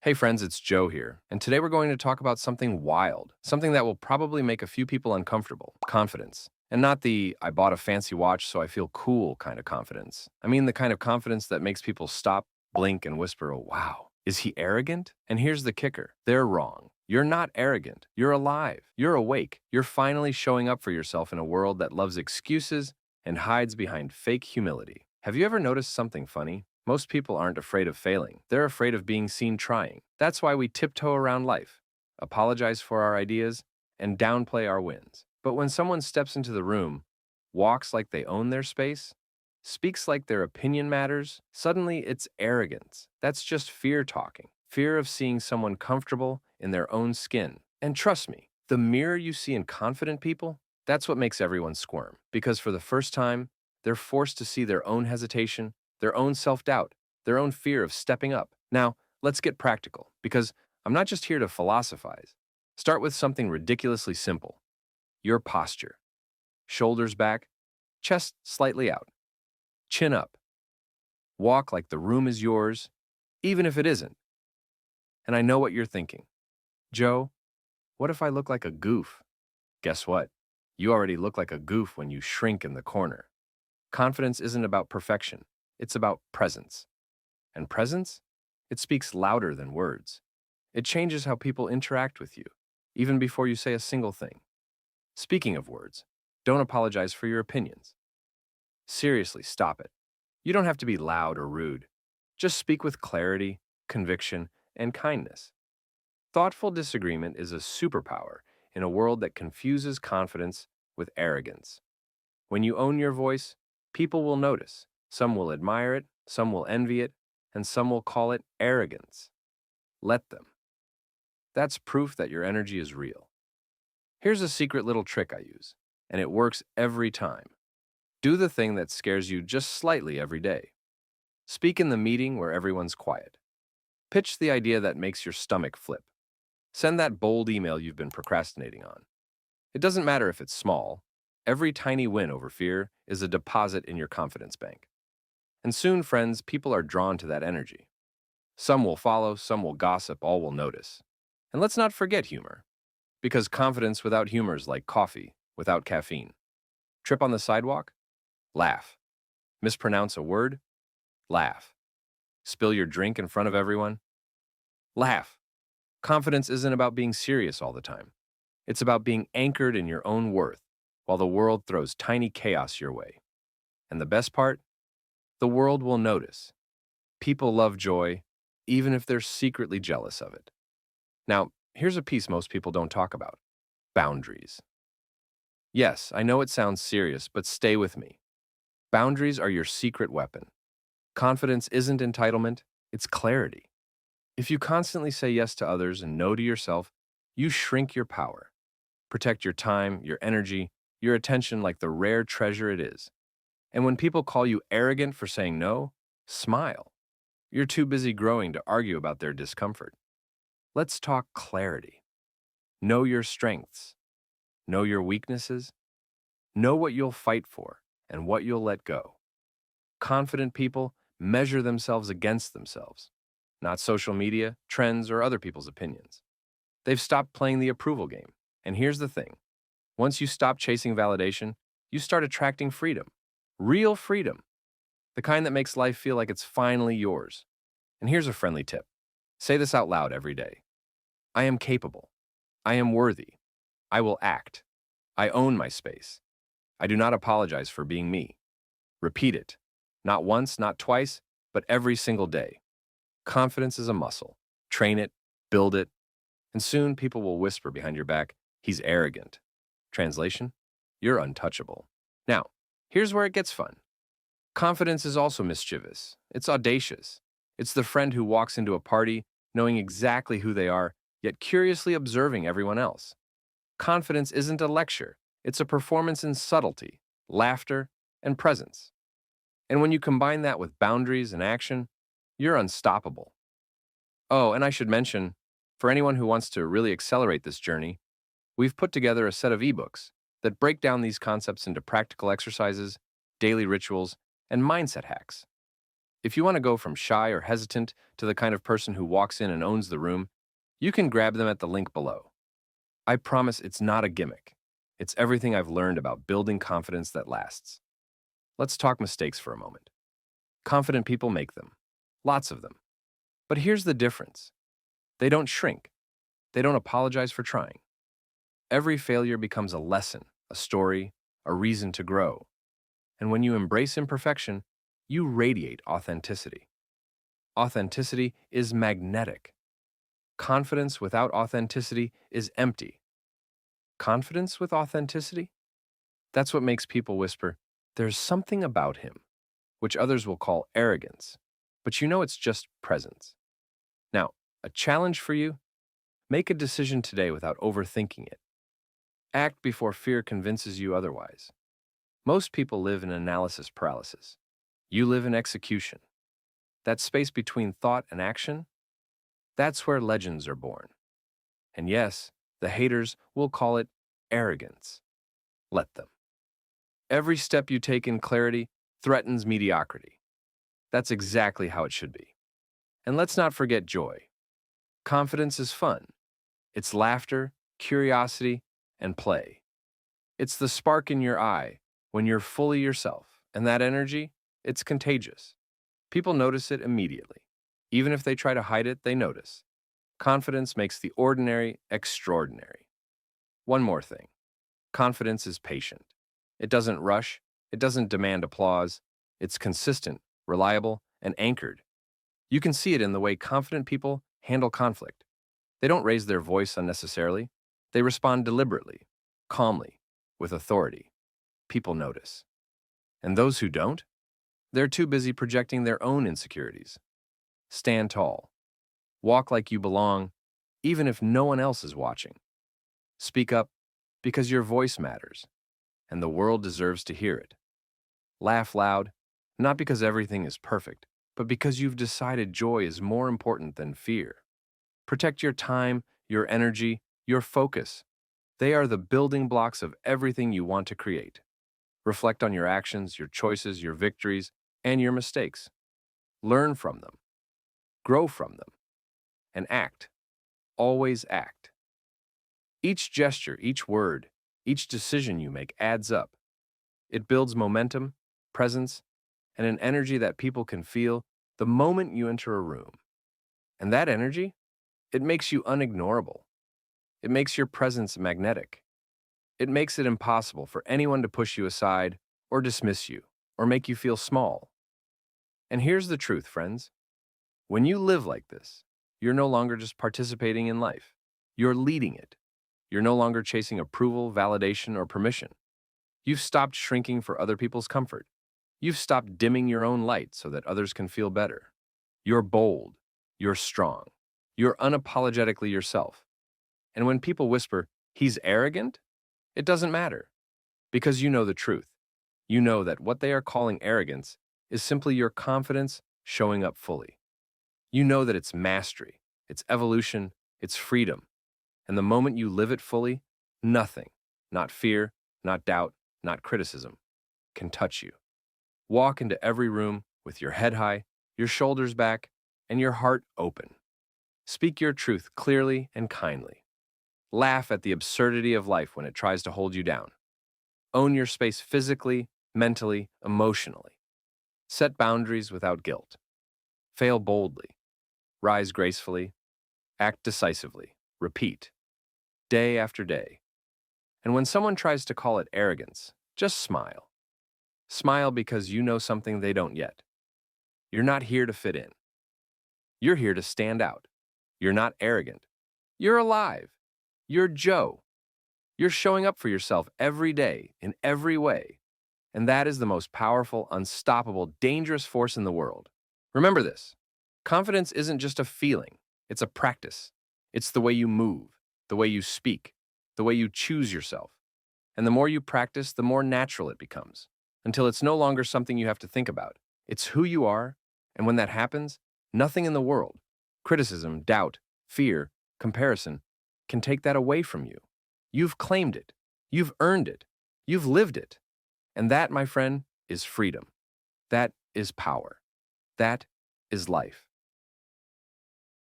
Hey friends, it's Joe here, and today we're going to talk about something wild, something that will probably make a few people uncomfortable: confidence. And not the I bought a fancy watch so I feel cool kind of confidence. I mean the kind of confidence that makes people stop, blink, and whisper, oh, wow. Is he arrogant? And here's the kicker: they're wrong. You're not arrogant. You're alive. You're awake. You're finally showing up for yourself in a world that loves excuses and hides behind fake humility. Have you ever noticed something funny? Most people aren't afraid of failing. They're afraid of being seen trying. That's why we tiptoe around life, apologize for our ideas, and downplay our wins. But when someone steps into the room, walks like they own their space, speaks like their opinion matters, suddenly it's arrogance. That's just fear talking. Fear of seeing someone comfortable in their own skin. And trust me, the mirror you see in confident people, that's what makes everyone squirm. Because for the first time, they're forced to see their own hesitation, their own self-doubt, their own fear of stepping up. Now, let's get practical, because I'm not just here to philosophize. Start with something ridiculously simple: your posture. Shoulders back, chest slightly out, chin up. Walk like the room is yours, even if it isn't. And I know what you're thinking. Joe, what if I look like a goof? Guess what? You already look like a goof when you shrink in the corner. Confidence isn't about perfection. It's about presence. And presence? It speaks louder than words. It changes how people interact with you, even before you say a single thing. Speaking of words, don't apologize for your opinions. Seriously, stop it. You don't have to be loud or rude. Just speak with clarity, conviction, and kindness. Thoughtful disagreement is a superpower in a world that confuses confidence with arrogance. When you own your voice, people will notice. Some will admire it, some will envy it, and some will call it arrogance. Let them. That's proof that your energy is real. Here's a secret little trick I use, and it works every time. Do the thing that scares you just slightly every day. Speak in the meeting where everyone's quiet. Pitch the idea that makes your stomach flip. Send that bold email you've been procrastinating on. It doesn't matter if it's small. Every tiny win over fear is a deposit in your confidence bank. And soon, friends, people are drawn to that energy. Some will follow, some will gossip, all will notice. And let's not forget humor, because confidence without humor is like coffee without caffeine. Trip on the sidewalk? Laugh. Mispronounce a word? Laugh. Spill your drink in front of everyone? Laugh. Confidence isn't about being serious all the time. It's about being anchored in your own worth while the world throws tiny chaos your way. And the best part? The world will notice. People love joy, even if they're secretly jealous of it. Now, here's a piece most people don't talk about: boundaries. Yes, I know it sounds serious, but stay with me. Boundaries are your secret weapon. Confidence isn't entitlement, it's clarity. If you constantly say yes to others and no to yourself, you shrink your power. Protect your time, your energy, your attention like the rare treasure it is. And when people call you arrogant for saying no, smile. You're too busy growing to argue about their discomfort. Let's talk clarity. Know your strengths. Know your weaknesses. Know what you'll fight for and what you'll let go. Confident people measure themselves against themselves, not social media, trends, or other people's opinions. They've stopped playing the approval game. And here's the thing: once you stop chasing validation, you start attracting freedom. Real freedom. The kind that makes life feel like it's finally yours. And here's a friendly tip: say this out loud every day. I am capable. I am worthy. I will act. I own my space. I do not apologize for being me. Repeat it. Not once, not twice, but every single day. Confidence is a muscle. Train it, build it, and soon people will whisper behind your back, he's arrogant. Translation: you're untouchable. Now, here's where it gets fun. Confidence is also mischievous. It's audacious. It's the friend who walks into a party knowing exactly who they are, yet curiously observing everyone else. Confidence isn't a lecture. It's a performance in subtlety, laughter, and presence. And when you combine that with boundaries and action, you're unstoppable. Oh, and I should mention, for anyone who wants to really accelerate this journey, we've put together a set of ebooks that break down these concepts into practical exercises, daily rituals, and mindset hacks. If you want to go from shy or hesitant to the kind of person who walks in and owns the room, you can grab them at the link below. I promise it's not a gimmick. It's everything I've learned about building confidence that lasts. Let's talk mistakes for a moment. Confident people make them. Lots of them. But here's the difference. They don't shrink. They don't apologize for trying. Every failure becomes a lesson, a story, a reason to grow. And when you embrace imperfection, you radiate authenticity. Authenticity is magnetic. Confidence without authenticity is empty. Confidence with authenticity? That's what makes people whisper, "There's something about him," which others will call arrogance. But you know it's just presence. Now, a challenge for you? Make a decision today without overthinking it. Act before fear convinces you otherwise. Most people live in analysis paralysis. You live in execution. That space between thought and action, that's where legends are born. And yes, the haters will call it arrogance. Let them. Every step you take in clarity threatens mediocrity. That's exactly how it should be. And let's not forget joy. Confidence is fun. It's laughter, curiosity, and play. It's the spark in your eye when you're fully yourself, and that energy, it's contagious. People notice it immediately. Even if they try to hide it, they notice. Confidence makes the ordinary extraordinary. One more thing. Confidence is patient. It doesn't rush. It doesn't demand applause. It's consistent, reliable, and anchored. You can see it in the way confident people handle conflict. They don't raise their voice unnecessarily. They respond deliberately, calmly, with authority. People notice. And those who don't? They're too busy projecting their own insecurities. Stand tall. Walk like you belong, even if no one else is watching. Speak up because your voice matters, and the world deserves to hear it. Laugh loud, not because everything is perfect, but because you've decided joy is more important than fear. Protect your time, your energy, your focus. They are the building blocks of everything you want to create. Reflect on your actions, your choices, your victories, and your mistakes. Learn from them. Grow from them. And act. Always act. Each gesture, each word, each decision you make adds up. It builds momentum, presence, and an energy that people can feel the moment you enter a room. And that energy, it makes you unignorable. It makes your presence magnetic. It makes it impossible for anyone to push you aside or dismiss you or make you feel small. And here's the truth, friends. When you live like this, you're no longer just participating in life. You're leading it. You're no longer chasing approval, validation, or permission. You've stopped shrinking for other people's comfort. You've stopped dimming your own light so that others can feel better. You're bold. You're strong. You're unapologetically yourself. And when people whisper, "He's arrogant," it doesn't matter. Because you know the truth. You know that what they are calling arrogance is simply your confidence showing up fully. You know that it's mastery, it's evolution, it's freedom. And the moment you live it fully, nothing, not fear, not doubt, not criticism, can touch you. Walk into every room with your head high, your shoulders back, and your heart open. Speak your truth clearly and kindly. Laugh at the absurdity of life when it tries to hold you down. Own your space physically, mentally, emotionally. Set boundaries without guilt. Fail boldly. Rise gracefully. Act decisively. Repeat. Day after day. And when someone tries to call it arrogance, just smile. Smile because you know something they don't yet. You're not here to fit in. You're here to stand out. You're not arrogant. You're alive. You're Joe. You're showing up for yourself every day, in every way. And that is the most powerful, unstoppable, dangerous force in the world. Remember this. Confidence isn't just a feeling. It's a practice. It's the way you move, the way you speak, the way you choose yourself. And the more you practice, the more natural it becomes, until it's no longer something you have to think about. It's who you are, and when that happens, nothing in the world, criticism, doubt, fear, comparison, can take that away from you. You've claimed it. You've earned it. You've lived it. And that, my friend, is freedom. That is power. That is life.